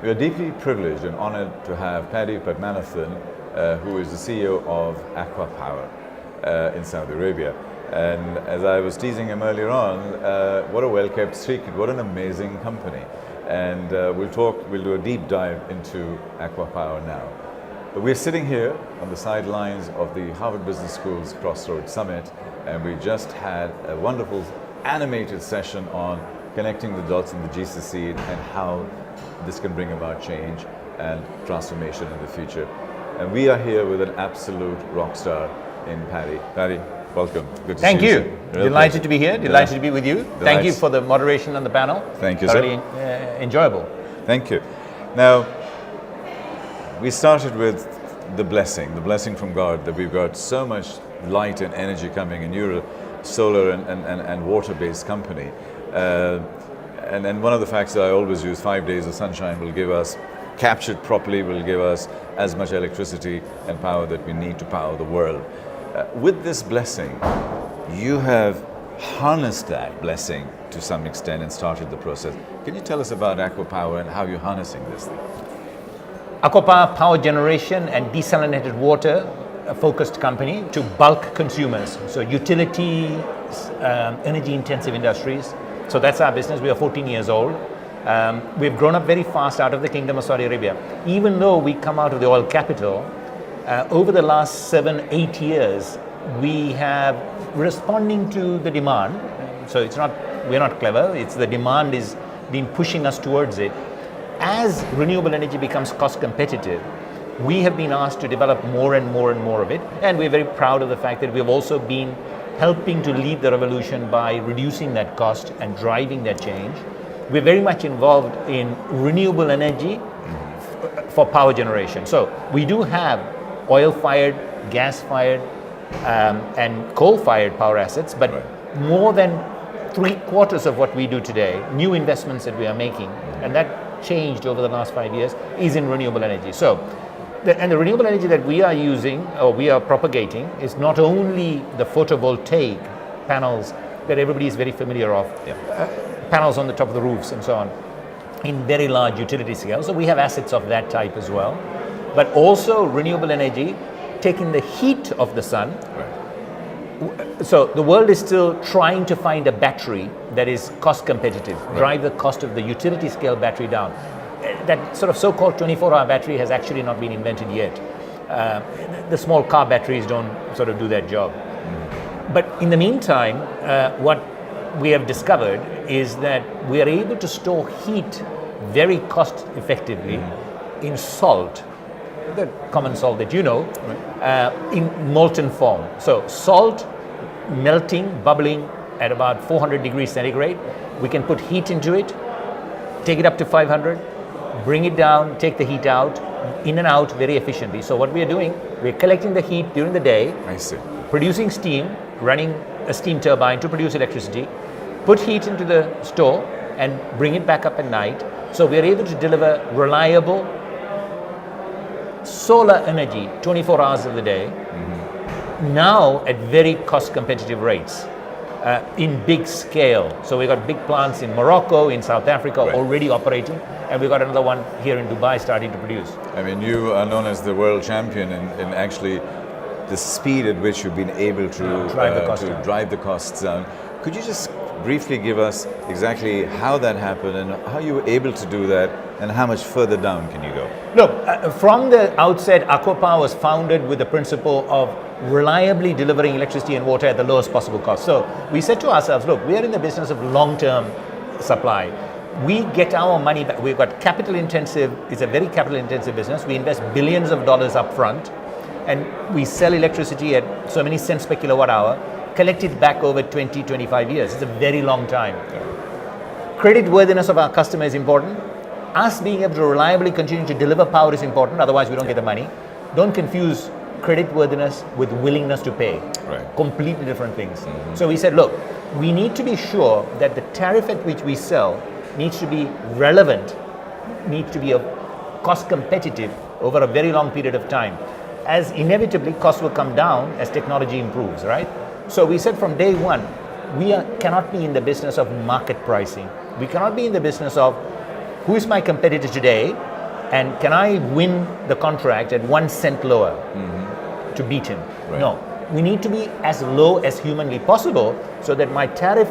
We are deeply privileged and honored to have Paddy Padmanathan, who is the CEO of Aqua Power in Saudi Arabia. And as I was teasing him earlier on, what a well-kept secret, what an amazing company. And we'll do a deep dive into Aqua Power now. But we're sitting here on the sidelines of the Harvard Business School's Crossroads Summit, and we just had a wonderful animated session on connecting the dots in the GCC and how this can bring about change and transformation in the future. And we are here with an absolute rock star in Paddy. Paddy, welcome. Good to see you. Thank you. Delighted to be here. Delighted to be with you. Thank you for the moderation on the panel. Thank you, Thoroughly enjoyable. Thank you. Now, we started with the blessing from God, that we've got so much light and energy coming, and you're a solar and water-based company. And one of the facts that I always use, 5 days of sunshine will give us, captured properly, will give us as much electricity and power that we need to power the world. With this blessing, you have harnessed that blessing to some extent and started the process. Can you tell us about Aqua Power and how you're harnessing this thing? Aqua Power, power generation and desalinated water, a focused company to bulk consumers. So utilities, energy intensive industries. So that's our business. We are 14 years old. We've grown up very fast out of the Kingdom of Saudi Arabia. Even though we come out of the oil capital, over the last 7-8 years, we have responding to the demand. So we're not clever. It's the demand is been pushing us towards it. As renewable energy becomes cost competitive, we have been asked to develop more and more and more of it. And we're very proud of the fact that we've also been helping to lead the revolution by reducing that cost and driving that change. We're very much involved in renewable energy for power generation. So we do have oil-fired, gas-fired, and coal-fired power assets, but more than 3/4 of what we do today, new investments that we are making, and that changed over the last 5 years, is in renewable energy. So, the renewable energy that we are using, or we are propagating, is not only the photovoltaic panels that everybody is very familiar of, panels on the top of the roofs and so on, in very large utility scale. So we have assets of that type as well. But also renewable energy, taking the heat of the sun. So the world is still trying to find a battery that is cost competitive, drive the cost of the utility scale battery down. That sort of so-called 24-hour battery has actually not been invented yet. The small car batteries don't sort of do that job. But in the meantime, what we have discovered is that we are able to store heat very cost effectively in salt, the common salt that you know, in molten form. So salt melting, bubbling at about 400 degrees centigrade. We can put heat into it, take it up to 500, bring it down, take the heat out, in and out very efficiently. So what we are doing, we're collecting the heat during the day, producing steam, running a steam turbine to produce electricity, put heat into the store and bring it back up at night. So we are able to deliver reliable solar energy 24 hours of the day, now at very cost competitive rates. In big scale. So we've got big plants in Morocco, in South Africa already operating, and we've got another one here in Dubai starting to produce. I mean, you are known as the world champion in actually the speed at which you've been able to drive the costs down. Could you just briefly give us exactly how that happened and how you were able to do that, and how much further down can you go? Look, from the outset, Aqua Power was founded with the principle of reliably delivering electricity and water at the lowest possible cost. So we said to ourselves, look, we are in the business of long-term supply. We get our money back. We've got capital intensive, it's a very capital intensive business. We invest billions of dollars up front, and we sell electricity at so many cents per kilowatt hour, collect it back over 20, 25 years. It's a very long time. Credit worthiness of our customer is important. Us being able to reliably continue to deliver power is important, otherwise we don't get the money. Don't confuse credit worthiness with willingness to pay. Completely different things. So we said, look, we need to be sure that the tariff at which we sell needs to be relevant, needs to be cost competitive over a very long period of time. As inevitably costs will come down as technology improves, right? So we said from day one, we cannot be in the business of market pricing. We cannot be in the business of who is my competitor today And can I win the contract at 1 cent lower to beat him? Right. No. We need to be as low as humanly possible so that my tariff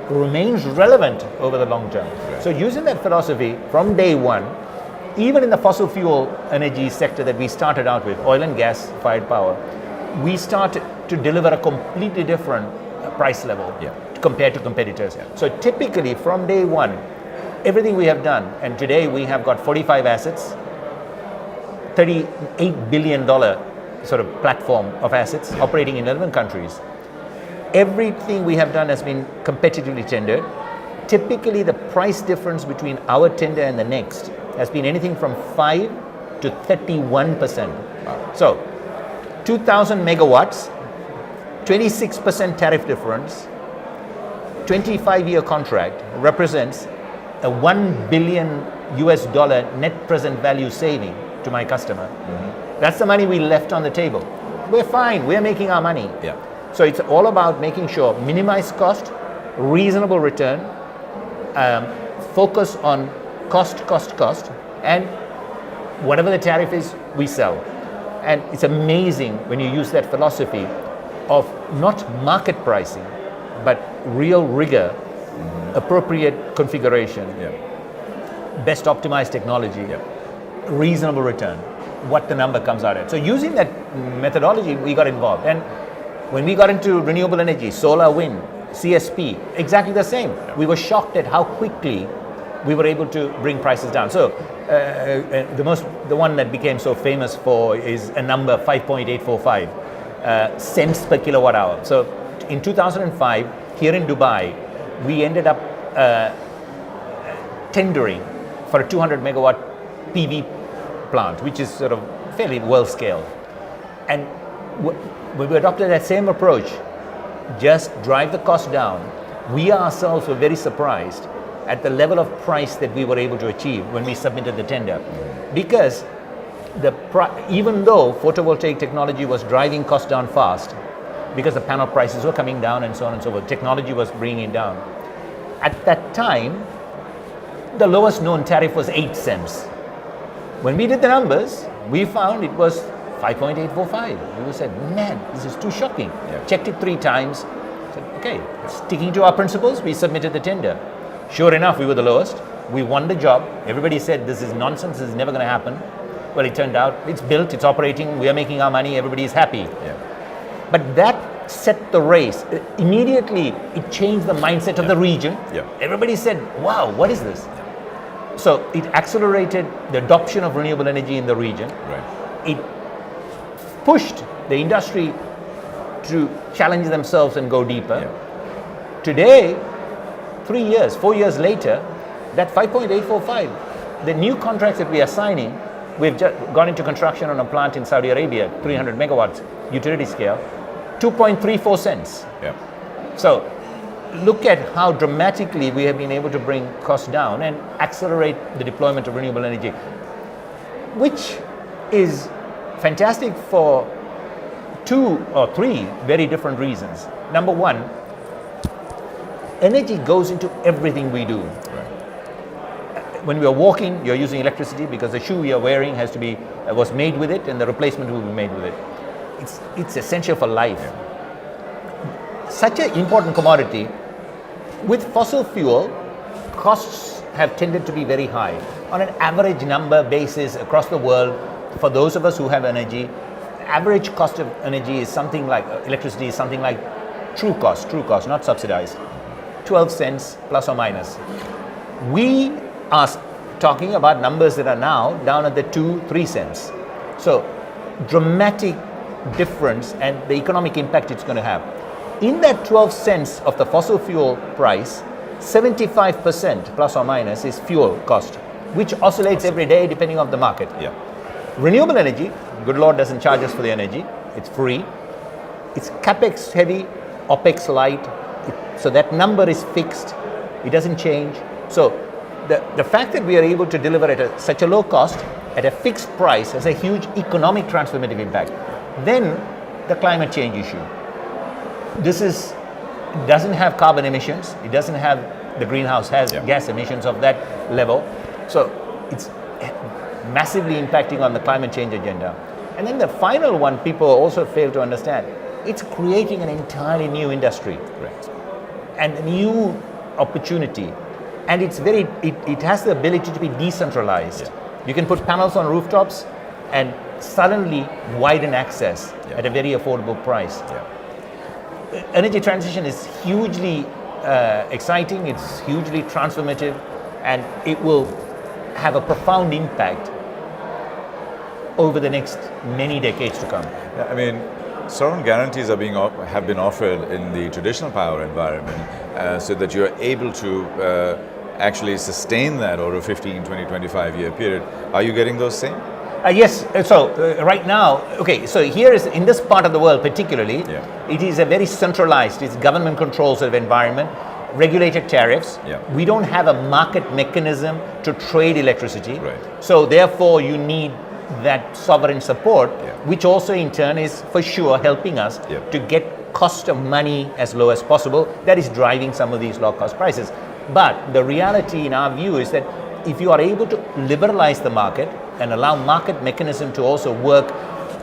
remains relevant over the long term. Right. So using that philosophy from day one, even in the fossil fuel energy sector that we started out with, oil and gas fired power, we started to deliver a completely different price level compared to competitors. Yeah. So typically from day one, everything we have done, and today we have got 45 assets, $38 billion sort of platform of assets operating in 11 countries. Everything we have done has been competitively tendered. Typically the price difference between our tender and the next has been anything from 5 to 31%. Wow. So 2,000 megawatts, 26% tariff difference, 25-year contract represents a $1 billion US net present value saving to my customer. That's the money we left on the table. We're fine, we're making our money. Yeah. So it's all about making sure minimize cost, reasonable return, focus on cost, and whatever the tariff is, we sell. And it's amazing when you use that philosophy of not market pricing, but real rigor, appropriate configuration, best optimized technology, reasonable return, what the number comes out at. So using that methodology, we got involved. And when we got into renewable energy, solar, wind, CSP, exactly the same. We were shocked at how quickly we were able to bring prices down. So the one that became so famous for is a number 5.845 cents per kilowatt hour. So in 2005, here in Dubai, we ended up tendering for a 200 megawatt PV plant, which is sort of fairly well scaled. And when we adopted that same approach, just drive the cost down, we ourselves were very surprised at the level of price that we were able to achieve when we submitted the tender. Because even though photovoltaic technology was driving costs down fast, because the panel prices were coming down and so on and so forth, technology was bringing it down. At that time, the lowest known tariff was 8 cents. When we did the numbers, we found it was 5.845. We said, man, this is too shocking. Checked it 3 times. Said, okay, sticking to our principles, we submitted the tender. Sure enough, we were the lowest. We won the job. Everybody said, this is nonsense, this is never going to happen. Well, it turned out, it's built, it's operating, we are making our money, everybody is happy. But that set the race. Immediately, it changed the mindset of the region. Everybody said, wow, what is this? So it accelerated the adoption of renewable energy in the region. It pushed the industry to challenge themselves and go deeper. Today, 4 years later, that 5.845, the new contracts that we are signing, we've just gone into construction on a plant in Saudi Arabia, 300 megawatts, utility scale, 2.34 cents. So look at how dramatically we have been able to bring costs down and accelerate the deployment of renewable energy, which is fantastic for 2 or 3 very different reasons. Number one, energy goes into everything we do. When we are walking, you're using electricity because the shoe you're wearing was made with it, and the replacement will be made with it. It's essential for life. Such an important commodity. With fossil fuel, costs have tended to be very high. On an average number basis across the world, for those of us who have energy, average cost of energy is something like, electricity is something like true cost, not subsidized, 12 cents plus or minus. We are talking about numbers that are now down at the 2-3 cents. So dramatic difference and the economic impact it's going to have. In that 12 cents of the fossil fuel price, 75% plus or minus is fuel cost, which oscillates every day depending on the market. Renewable energy, good Lord doesn't charge us for the energy, it's free. It's capex heavy, opex light, so that number is fixed, it doesn't change. So the fact that we are able to deliver at such a low cost at a fixed price has a huge economic transformative impact. Then the climate change issue. Doesn't have carbon emissions, it doesn't have the greenhouse gas emissions of that level. So it's massively impacting on the climate change agenda. And then the final one people also fail to understand, it's creating an entirely new industry. Right. And a new opportunity. And it has the ability to be decentralized. Yeah. You can put panels on rooftops and suddenly widen access at a very affordable price. Yeah. Energy transition is hugely exciting, it's hugely transformative, and it will have a profound impact over the next many decades to come. Yeah, I mean, sovereign guarantees have been offered in the traditional power environment so that you're able to actually sustain that over a 15, 20, 25-year period. Are you getting those same? Yes, so right now, so here is, in this part of the world particularly, it is a very centralized, it's government controls of environment, regulated tariffs. We don't have a market mechanism to trade electricity. Right. So therefore you need that sovereign support, which also in turn is for sure helping us to get cost of money as low as possible. That is driving some of these low cost prices. But the reality in our view is that if you are able to liberalize the market and allow market mechanism to also work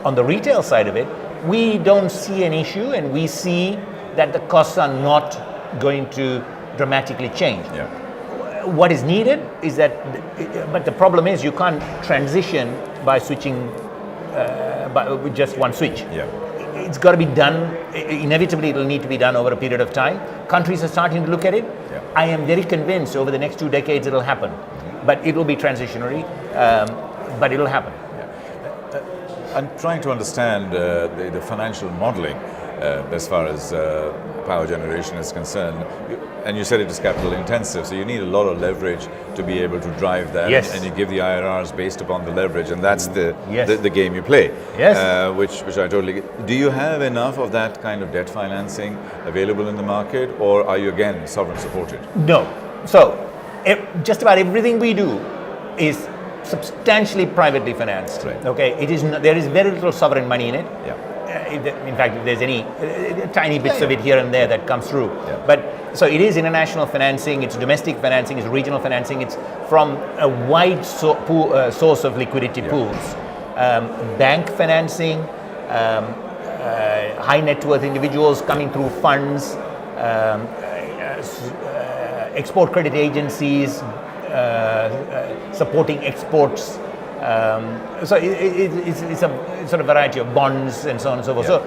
on the retail side of it, we don't see an issue, and we see that the costs are not going to dramatically change. What is needed is that, but the problem is you can't transition by switching with just one switch. It's got to be done, inevitably it will need to be done over a period of time. Countries are starting to look at it. I am very convinced over the next 2 decades it'll happen. But it will be transitionary, but it'll happen. I'm trying to understand the financial modeling as far as power generation is concerned. And you said it is capital intensive, so you need a lot of leverage to be able to drive that. And you give the IRRs based upon the leverage, and that's the game you play. Which I totally get. Do you have enough of that kind of debt financing available in the market, or are you again sovereign supported? No. So just about everything we do is substantially privately financed. Okay, there is very little sovereign money in it. In fact, if there's any tiny bits of it here and there that comes through. But so it is international financing, it's domestic financing, it's regional financing, it's from a wide source of liquidity pools. Bank financing, high net worth individuals coming through funds, export credit agencies supporting exports. So it's a sort of variety of bonds and so on and so forth. So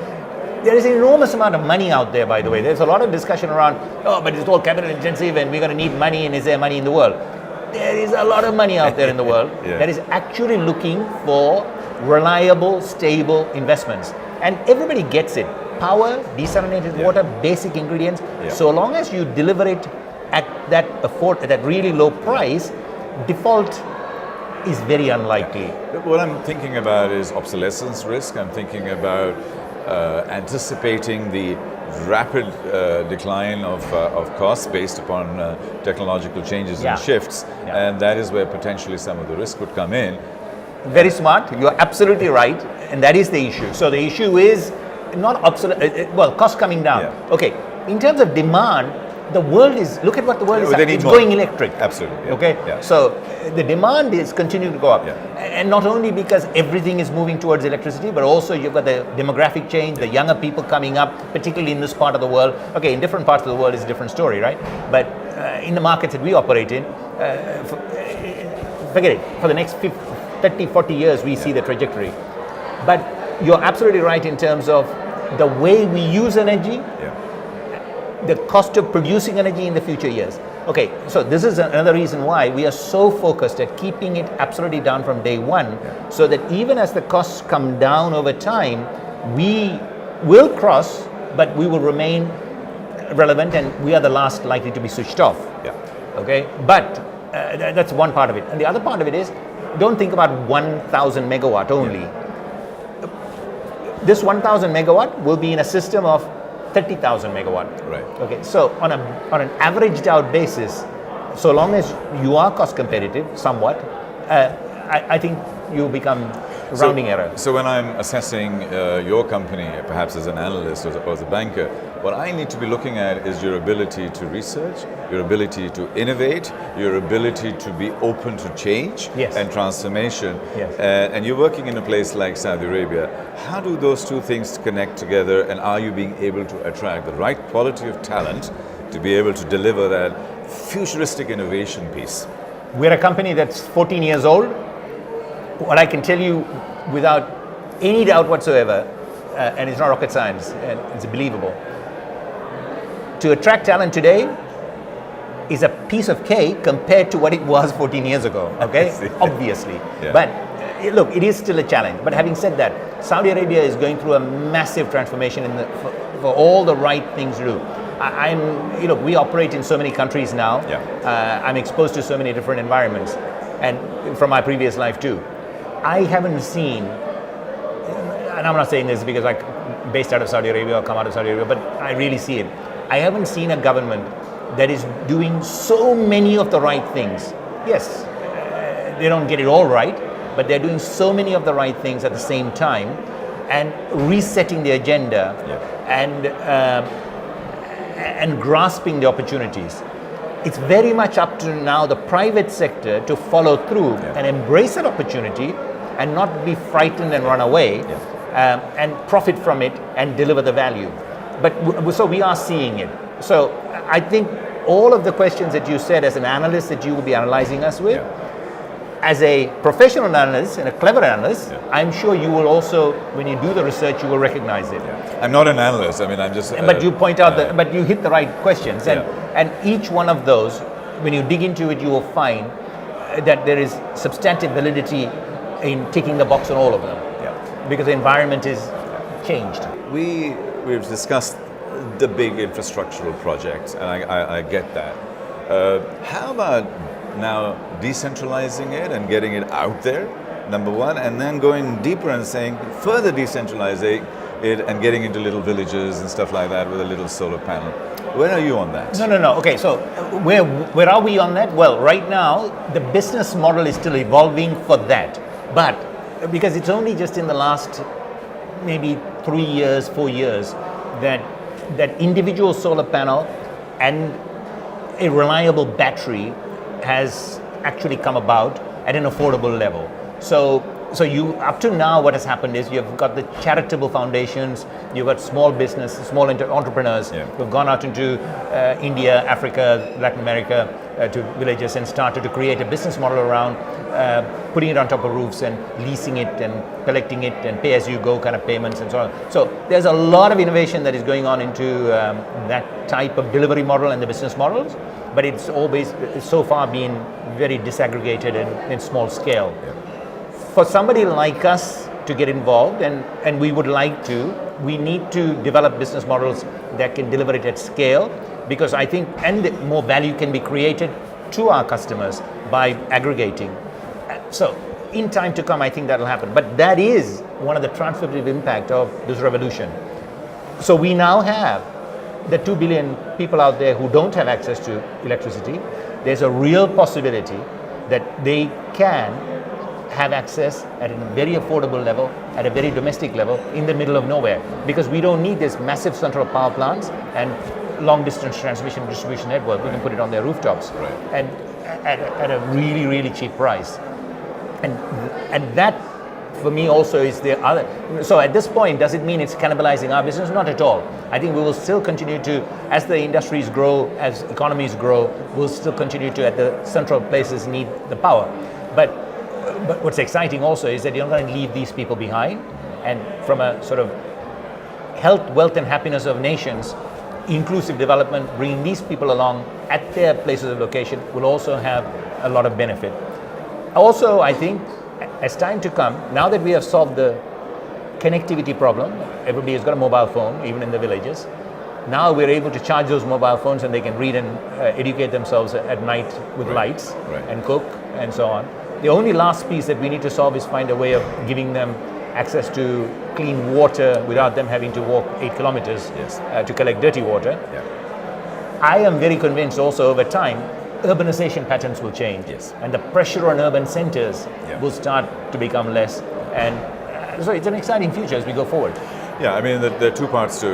there is an enormous amount of money out there, by the way. There's a lot of discussion around, but it's all capital intensive and we're going to need money, and is there money in the world? There is a lot of money out there in the world that is actually looking for reliable, stable investments. And everybody gets it. Power, desalinated water, basic ingredients. So long as you deliver it at that really low price, default is very unlikely. What I'm thinking about is obsolescence risk. I'm thinking about anticipating the rapid decline of costs based upon technological changes and shifts, and that is where potentially some of the risk would come in. Very smart. You're absolutely right, and that is the issue. So the issue is not cost coming down. Okay, in terms of demand, the world is, look at what the world is, it's going electric. Absolutely. Okay, so the demand is continuing to go up. And not only because everything is moving towards electricity, but also you've got the demographic change, the younger people coming up, particularly in this part of the world. Okay, in different parts of the world is a different story, right? But in the markets that we operate in, forget it, for the next 30, 40 years we see the trajectory. But you're absolutely right in terms of the way we use energy, the cost of producing energy in the future years. Okay, so this is another reason why we are so focused at keeping it absolutely down from day one, so that even as the costs come down over time, we will cross, but we will remain relevant, and we are the last likely to be switched off. Okay, but that's one part of it. And the other part of it is, don't think about 1,000 megawatt only. This 1,000 megawatt will be in a system of 30,000 megawatt. Right. Okay. So on an averaged out basis, so long as you are cost competitive, somewhat, I think you become rounding error. So when I'm assessing your company, perhaps as an analyst or as a banker, What I need to be looking at is your ability to research, your ability to innovate, your ability to be open to change Yes. and transformation. Yes. And you're working in a place like Saudi Arabia. How do those two things connect together, and are you being able to attract the right quality of talent to be able to deliver that futuristic innovation piece? We're a company that's 14 years old. What I can tell you without any doubt whatsoever, and it's not rocket science, and it's believable, to attract talent today is a piece of cake compared to what it was 14 years ago, okay? Obviously. Yeah. But look, it is still a challenge. But having said that, Saudi Arabia is going through a massive transformation for all the right things to do. We operate in so many countries now. Yeah. I'm exposed to so many different environments, and from my previous life too. I haven't seen, and I'm not saying this because I'm based out of Saudi Arabia or come out of Saudi Arabia, but I really see it. I haven't seen a government that is doing so many of the right things. Yes, they don't get it all right, but they're doing so many of the right things at the same time and resetting the agenda. Yeah. And grasping the opportunities. It's very much up to now the private sector to follow through and embrace that opportunity and not be frightened and run away and profit from it and deliver the value. So we are seeing it. So I think all of the questions that you said as an analyst that you will be analyzing us with, as a professional analyst and a clever analyst, I'm sure you will also, when you do the research, you will recognize it. I'm not an analyst. I mean, I'm just. But you point out but you hit the right questions, and each one of those, when you dig into it, you will find that there is substantive validity in ticking the box on all of them. Because the environment is changed. We've discussed the big infrastructural projects, and I get that. How about now decentralizing it and getting it out there, number one, and then going deeper and saying further decentralizing it and getting into little villages and stuff like that with a little solar panel. Where are you on that? No. Okay, so where are we on that? Well, right now, the business model is still evolving for that. But because it's only just in the last maybe 3 years, 4 years, that individual solar panel and a reliable battery has actually come about at an affordable level. So you, up to now, what has happened is you've got the charitable foundations, you've got small business, small entrepreneurs who've gone out into India, Africa, Latin America, to villages and started to create a business model around putting it on top of roofs and leasing it and collecting it and pay-as-you-go kind of payments and so on. So there's a lot of innovation that is going on into that type of delivery model and the business models, but it's so far been very disaggregated and in small scale. For somebody like us to get involved, and we would like to, we need to develop business models that can deliver it at scale, because I think, and more value can be created to our customers by aggregating. So in time to come, I think that'll happen. But that is one of the transformative impact of this revolution. So we now have the 2 billion people out there who don't have access to electricity. There's a real possibility that they can have access at a very affordable level, at a very domestic level, in the middle of nowhere. Because we don't need this massive central power plants and long distance transmission and distribution network. We can put it on their rooftops and at a really, really cheap price. And that, for me, also is the other. So at this point, does it mean it's cannibalizing our business? Not at all. I think we will still continue to, as the industries grow, as economies grow, we'll still continue to, at the central places, need the power. But what's exciting also is that you're not going to leave these people behind. And from a sort of health, wealth, and happiness of nations, inclusive development, bringing these people along at their places of location will also have a lot of benefit. Also, I think, as time to come, now that we have solved the connectivity problem, everybody has got a mobile phone, even in the villages. Now we're able to charge those mobile phones and they can read and educate themselves at night with lights and cook and so on. The only last piece that we need to solve is find a way of giving them access to clean water without them having to walk 8 kilometers to collect dirty water. I am very convinced also over time, urbanization patterns will change, and the pressure on urban centers will start to become less, and so it's an exciting future as we go forward. Yeah, I mean, there are two parts to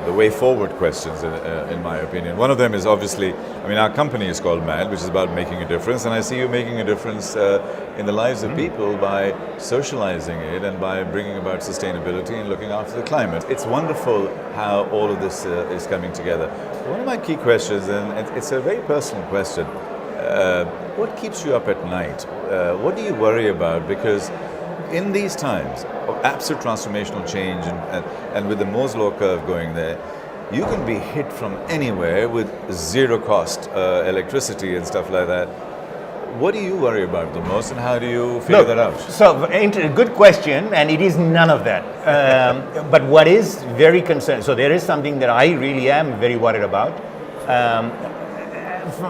the way forward questions, in my opinion. One of them is obviously, I mean, our company is called MAD, which is about making a difference, and I see you making a difference in the lives of people by socializing it and by bringing about sustainability and looking after the climate. It's wonderful how all of this is coming together. One of my key questions, and it's a very personal question, what keeps you up at night? What do you worry about? Because in these times of absolute transformational change and with the Moore's Law curve going there, you can be hit from anywhere with zero cost electricity and stuff like that. What do you worry about the most, and how do you figure that out? So, good question, and it is none of that. But what is very concerning, so there is something that I really am very worried about.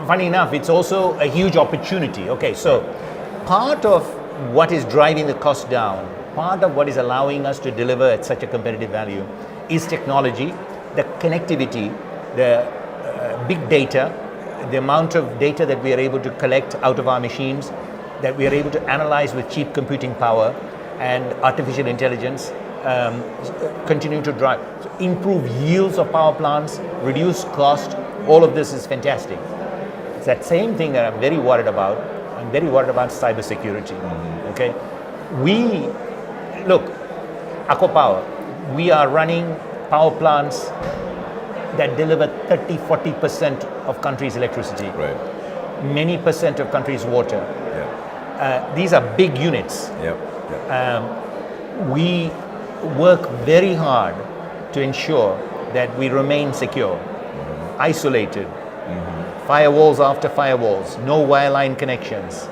Funny enough, it's also a huge opportunity. Okay, so part of what is driving the cost down, part of what is allowing us to deliver at such a competitive value is technology, the connectivity, the big data, the amount of data that we are able to collect out of our machines, that we are able to analyze with cheap computing power, and artificial intelligence continue to drive, improve yields of power plants, reduce cost. All of this is fantastic. It's that same thing that I'm very worried about. I'm very worried about cybersecurity. Okay, look, Aqua Power, we are running power plants that deliver 30-40% of country's electricity. Right. Many percent of country's water. Yeah. These are big units. Yep. Yep. We work very hard to ensure that we remain secure, isolated, firewalls after firewalls, no wireline connections.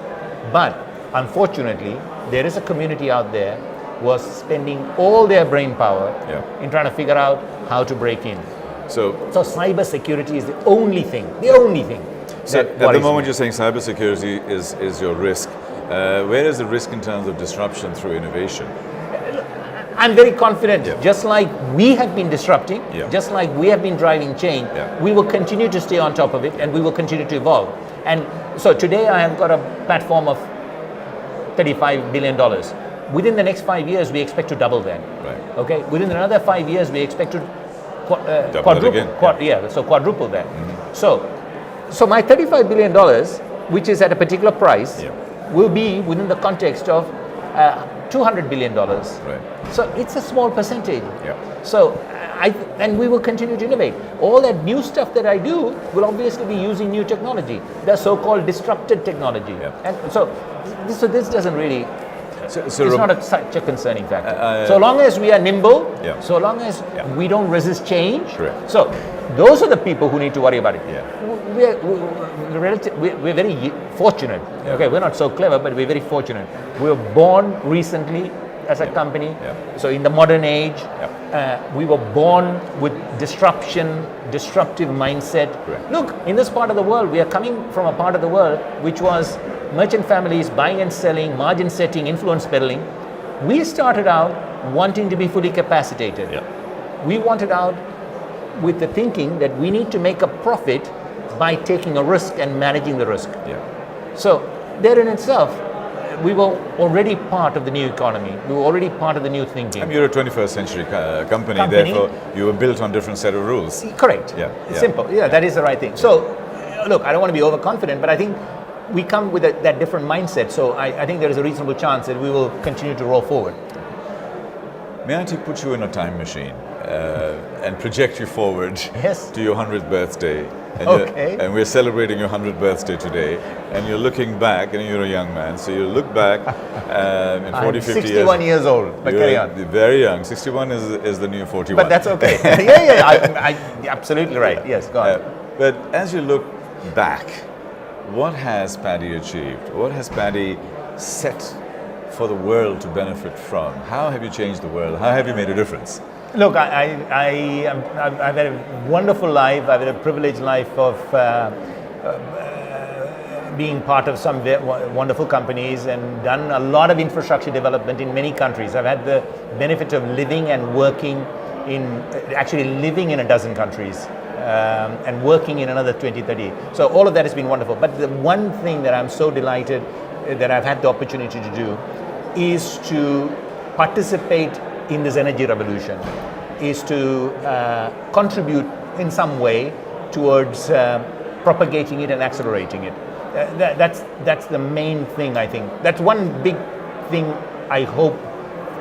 But unfortunately, there is a community out there who are spending all their brain power in trying to figure out how to break in. So cyber security is the only thing. So at the moment you're saying cybersecurity is your risk. Where is the risk in terms of disruption through innovation? I'm very confident, just like we have been disrupting, just like we have been driving change, we will continue to stay on top of it, and we will continue to evolve. And so today I have got a platform of $35 billion. Within the next 5 years, we expect to double that. Right. Okay. Within another 5 years, we expect to quadruple that. So my $35 billion, which is at a particular price, will be within the context of $200 billion. Right. So it's a small percentage. Yeah. So and we will continue to innovate. All that new stuff that I do will obviously be using new technology, the so-called disrupted technology. Yeah. And so this doesn't really. It's not such a concerning factor. So long as we are nimble, so long as we don't resist change. Correct. So those are the people who need to worry about it. Yeah. We're very fortunate. Okay, we're not so clever, but we're very fortunate. We were born recently as a company. So in the modern age, we were born with disruptive mindset. Correct. Look, in this part of the world, we are coming from a part of the world which was merchant families buying and selling, margin setting, influence peddling. We started out wanting to be fully capacitated. We wanted out with the thinking that we need to make a profit by taking a risk and managing the risk. So there in itself, we were already part of the new economy. We were already part of the new thinking. I mean, you're a 21st century company, therefore you were built on different set of rules. Correct. Simple. That is the right thing. So, look, I don't want to be overconfident, but I think we come with that different mindset. So I think there is a reasonable chance that we will continue to roll forward. May I put you in a time machine and project you forward to your 100th birthday? And we're celebrating your 100th birthday today, and you're looking back, and you're a young man, so you look back in 40, 50 years. 61 years old, but carry on. Very young. 61 is the new 41. But that's okay. I absolutely right. Yes, go on. But as you look back, what has Paddy achieved? What has Paddy set for the world to benefit from? How have you changed the world? How have you made a difference? Look, I've had a wonderful life. I've had a privileged life of being part of some wonderful companies and done a lot of infrastructure development in many countries. I've had the benefit of living and working actually living in a dozen countries and working in another 20, 30. So all of that has been wonderful. But the one thing that I'm so delighted that I've had the opportunity to do is to participate in this energy revolution is to contribute in some way towards propagating it and accelerating it. That's the main thing, I think. That's one big thing I hope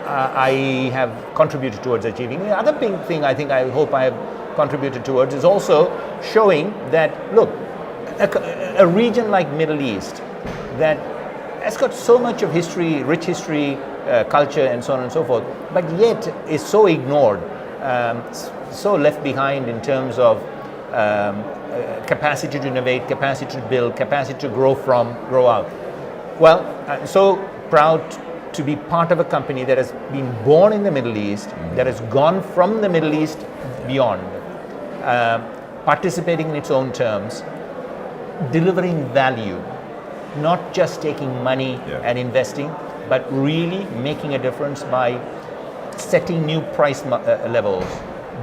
I have contributed towards achieving. The other big thing I think I hope I have contributed towards is also showing that, look, a region like Middle East that has got so much of history, rich history, culture and so on and so forth, but yet is so ignored, so left behind in terms of capacity to innovate, capacity to build, capacity to grow out. Well, I'm so proud to be part of a company that has been born in the Middle East, that has gone from the Middle East beyond, participating in its own terms, delivering value, not just taking money and investing, but really making a difference by setting new price levels,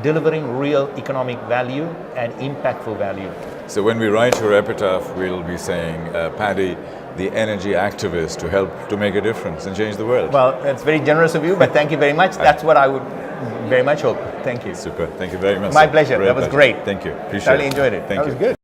delivering real economic value and impactful value. So when we write your epitaph, we'll be saying, Paddy, the energy activist to help to make a difference and change the world. Well, that's very generous of you, but thank you very much. That's what I would very much hope. Thank you. Super. Thank you very much. My pleasure. Real That was pleasure. great. Thank you. Appreciate Thoroughly it. enjoyed it. Thank That you. was good.